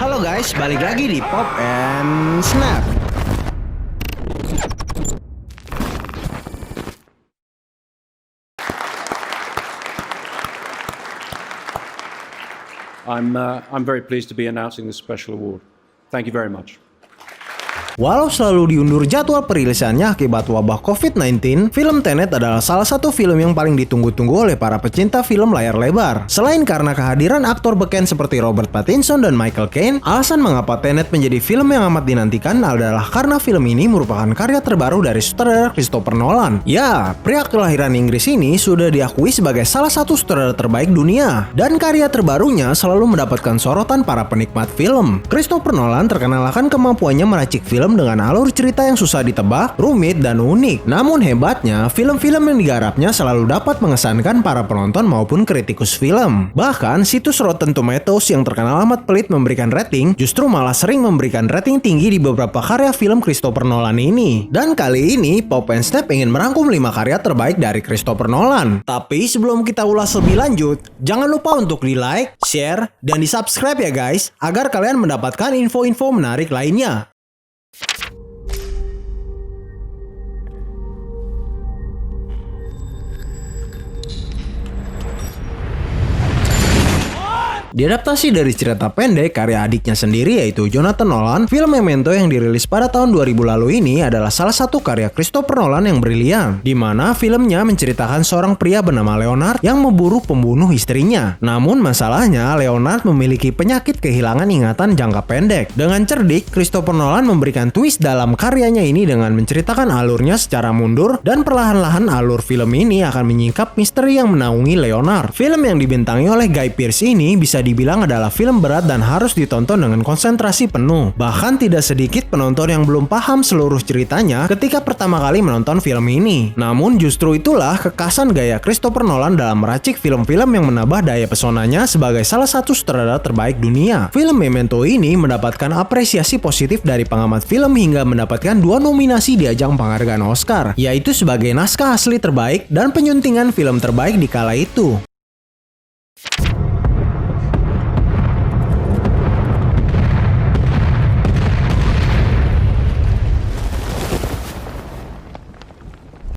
Halo guys, balik lagi di Pop and Snap. I'm very pleased to be announcing this special award. Thank you very much. Walau selalu diundur jadwal perilisannya akibat wabah COVID-19, film Tenet adalah salah satu film yang paling ditunggu-tunggu oleh para pecinta film layar lebar. Selain karena kehadiran aktor beken seperti Robert Pattinson dan Michael Caine, alasan mengapa Tenet menjadi film yang amat dinantikan adalah karena film ini merupakan karya terbaru dari sutradara Christopher Nolan. Ya, pria kelahiran Inggris ini sudah diakui sebagai salah satu sutradara terbaik dunia, dan karya terbarunya selalu mendapatkan sorotan para penikmat film. Christopher Nolan terkenal akan kemampuannya meracik film dengan alur cerita yang susah ditebak, rumit, dan unik. Namun hebatnya, film-film yang digarapnya selalu dapat mengesankan para penonton maupun kritikus film. Bahkan, situs Rotten Tomatoes yang terkenal amat pelit memberikan rating, justru malah sering memberikan rating tinggi di beberapa karya film Christopher Nolan ini. Dan kali ini, Pop and Snap ingin merangkum 5 karya terbaik dari Christopher Nolan. Tapi sebelum kita ulas lebih lanjut, jangan lupa untuk di-like, share, dan di-subscribe ya guys, agar kalian mendapatkan info-info menarik lainnya. Diadaptasi dari cerita pendek karya adiknya sendiri yaitu Jonathan Nolan, film Memento yang dirilis pada tahun 2000 lalu ini adalah salah satu karya Christopher Nolan yang brilian, di mana filmnya menceritakan seorang pria bernama Leonard yang memburu pembunuh istrinya. Namun masalahnya, Leonard memiliki penyakit kehilangan ingatan jangka pendek. Dengan cerdik, Christopher Nolan memberikan twist dalam karyanya ini dengan menceritakan alurnya secara mundur, dan perlahan-lahan alur film ini akan menyingkap misteri yang menaungi Leonard. Film yang dibintangi oleh Guy Pearce ini bisa dibilang adalah film berat dan harus ditonton dengan konsentrasi penuh. Bahkan tidak sedikit penonton yang belum paham seluruh ceritanya ketika pertama kali menonton film ini. Namun justru itulah kekasan gaya Christopher Nolan dalam meracik film-film yang menambah daya pesonanya sebagai salah satu sutradara terbaik dunia. Film Memento ini mendapatkan apresiasi positif dari pengamat film hingga mendapatkan 2 nominasi di ajang penghargaan Oscar, yaitu sebagai naskah asli terbaik dan penyuntingan film terbaik di kala itu.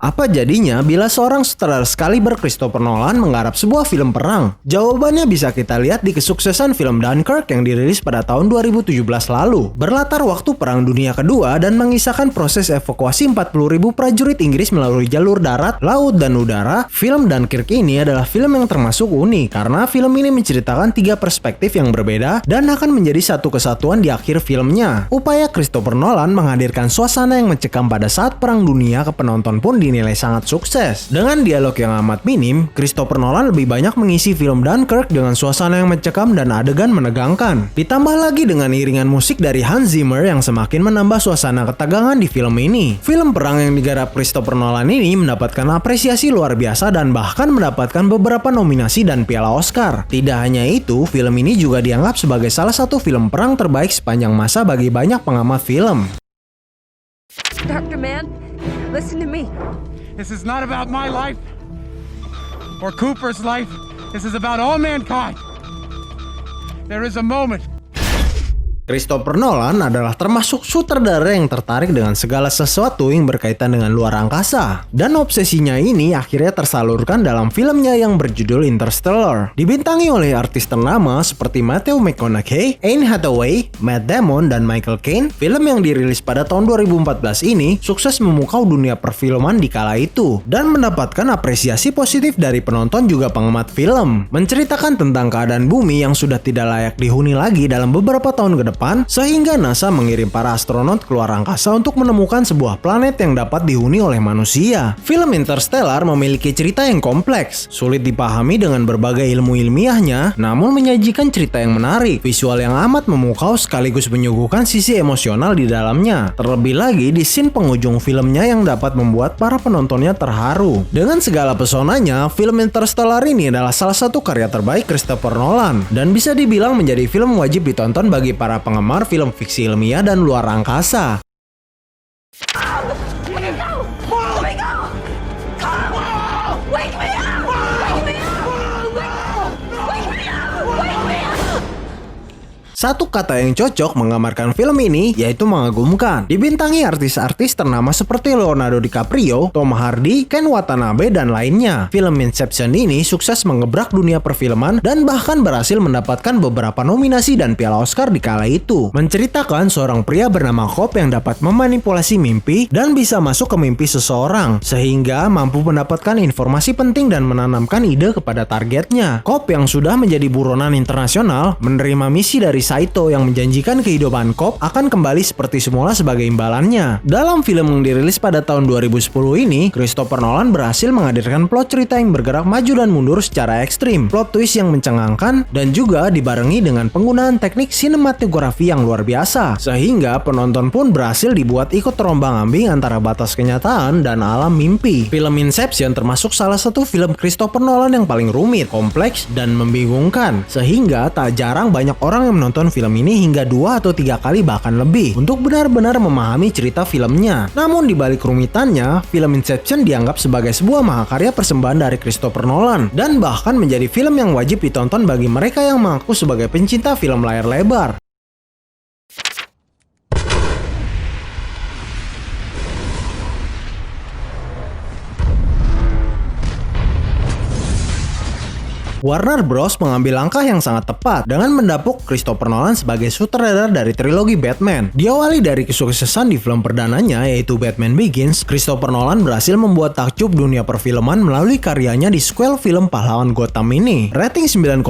Apa jadinya bila seorang sutradara sekaliber Christopher Nolan menggarap sebuah film perang? Jawabannya bisa kita lihat di kesuksesan film Dunkirk yang dirilis pada tahun 2017 lalu. Berlatar waktu Perang Dunia Kedua dan mengisahkan proses evakuasi 40.000 prajurit Inggris melalui jalur darat, laut, dan udara, film Dunkirk ini adalah film yang termasuk unik karena film ini menceritakan 3 perspektif yang berbeda dan akan menjadi satu kesatuan di akhir filmnya. Upaya Christopher Nolan menghadirkan suasana yang mencekam pada saat Perang Dunia ke penonton pun dinilai sangat sukses. Dengan dialog yang amat minim, Christopher Nolan lebih banyak mengisi film Dunkirk dengan suasana yang mencekam dan adegan menegangkan. Ditambah lagi dengan iringan musik dari Hans Zimmer yang semakin menambah suasana ketegangan di film ini. Film perang yang digarap Christopher Nolan ini mendapatkan apresiasi luar biasa dan bahkan mendapatkan beberapa nominasi dan piala Oscar. Tidak hanya itu, film ini juga dianggap sebagai salah satu film perang terbaik sepanjang masa bagi banyak pengamat film. Dr. Mann, listen to me. This is not about my life or Cooper's life. This is about all mankind. There is a moment. Christopher Nolan adalah termasuk sutradara yang tertarik dengan segala sesuatu yang berkaitan dengan luar angkasa. Dan obsesinya ini akhirnya tersalurkan dalam filmnya yang berjudul Interstellar. Dibintangi oleh artis ternama seperti Matthew McConaughey, Anne Hathaway, Matt Damon, dan Michael Caine, film yang dirilis pada tahun 2014 ini sukses memukau dunia perfilman di kala itu dan mendapatkan apresiasi positif dari penonton juga pengamat film. Menceritakan tentang keadaan bumi yang sudah tidak layak dihuni lagi dalam beberapa tahun ke depan, sehingga NASA mengirim para astronot keluar angkasa untuk menemukan sebuah planet yang dapat dihuni oleh manusia. Film Interstellar memiliki cerita yang kompleks, sulit dipahami dengan berbagai ilmu ilmiahnya, namun menyajikan cerita yang menarik, visual yang amat memukau sekaligus menyuguhkan sisi emosional di dalamnya. Terlebih lagi di scene penghujung filmnya yang dapat membuat para penontonnya terharu. Dengan segala pesonanya, film Interstellar ini adalah salah satu karya terbaik Christopher Nolan dan bisa dibilang menjadi film wajib ditonton bagi para penggemar film fiksi ilmiah dan luar angkasa. Satu kata yang cocok menggambarkan film ini yaitu mengagumkan. Dibintangi artis-artis ternama seperti Leonardo DiCaprio, Tom Hardy, Ken Watanabe, dan lainnya. Film Inception ini sukses mengebrak dunia perfilman dan bahkan berhasil mendapatkan beberapa nominasi dan piala Oscar di kala itu. Menceritakan seorang pria bernama Cobb yang dapat memanipulasi mimpi dan bisa masuk ke mimpi seseorang, sehingga mampu mendapatkan informasi penting dan menanamkan ide kepada targetnya. Cobb yang sudah menjadi buronan internasional menerima misi dari Saito yang menjanjikan kehidupan Cobb akan kembali seperti semula sebagai imbalannya. Dalam film yang dirilis pada tahun 2010 ini, Christopher Nolan berhasil menghadirkan plot cerita yang bergerak maju dan mundur secara ekstrim, plot twist yang mencengangkan, dan juga dibarengi dengan penggunaan teknik sinematografi yang luar biasa, sehingga penonton pun berhasil dibuat ikut terombang-ambing antara batas kenyataan dan alam mimpi. Film Inception termasuk salah satu film Christopher Nolan yang paling rumit, kompleks, dan membingungkan, sehingga tak jarang banyak orang yang menonton film ini hingga 2 atau 3 kali bahkan lebih untuk benar-benar memahami cerita filmnya. Namun di balik kerumitannya, film Inception dianggap sebagai sebuah mahakarya persembahan dari Christopher Nolan dan bahkan menjadi film yang wajib ditonton bagi mereka yang mengaku sebagai pencinta film layar lebar. Warner Bros mengambil langkah yang sangat tepat dengan mendapuk Christopher Nolan sebagai sutradara dari trilogi Batman. Diawali dari kesuksesan di film perdananya yaitu Batman Begins, Christopher Nolan berhasil membuat takjub dunia perfilman melalui karyanya di sequel film pahlawan Gotham ini. Rating 9,4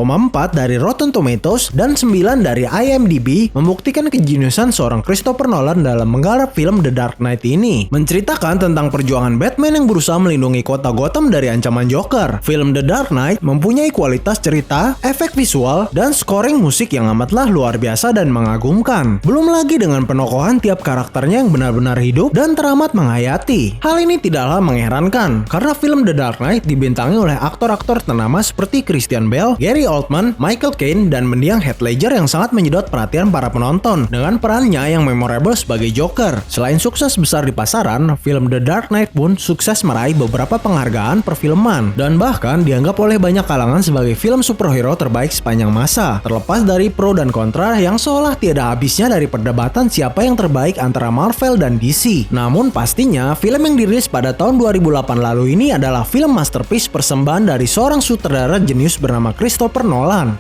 dari Rotten Tomatoes dan 9 dari IMDb membuktikan kejeniusan seorang Christopher Nolan dalam menggarap film The Dark Knight ini. Menceritakan tentang perjuangan Batman yang berusaha melindungi kota Gotham dari ancaman Joker. Film The Dark Knight mempunyai kualitas cerita, efek visual, dan scoring musik yang amatlah luar biasa dan mengagumkan. Belum lagi dengan penokohan tiap karakternya yang benar-benar hidup dan teramat menghayati. Hal ini tidaklah mengherankan, karena film The Dark Knight dibintangi oleh aktor-aktor ternama seperti Christian Bale, Gary Oldman, Michael Caine, dan mendiang Heath Ledger yang sangat menyedot perhatian para penonton dengan perannya yang memorable sebagai Joker. Selain sukses besar di pasaran, film The Dark Knight pun sukses meraih beberapa penghargaan perfilman dan bahkan dianggap oleh banyak kalangan sebagai film superhero terbaik sepanjang masa, terlepas dari pro dan kontra yang seolah tiada habisnya dari perdebatan siapa yang terbaik antara Marvel dan DC. Namun pastinya, film yang dirilis pada tahun 2008 lalu ini adalah film masterpiece persembahan dari seorang sutradara jenius bernama Christopher Nolan.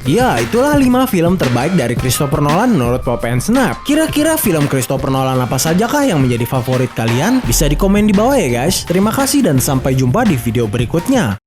Ya, itulah 5 film terbaik dari Christopher Nolan menurut Pop and Snap. Kira-kira film Christopher Nolan apa sajakah yang menjadi favorit kalian? Bisa di komen di bawah ya guys. Terima kasih dan sampai jumpa di video berikutnya.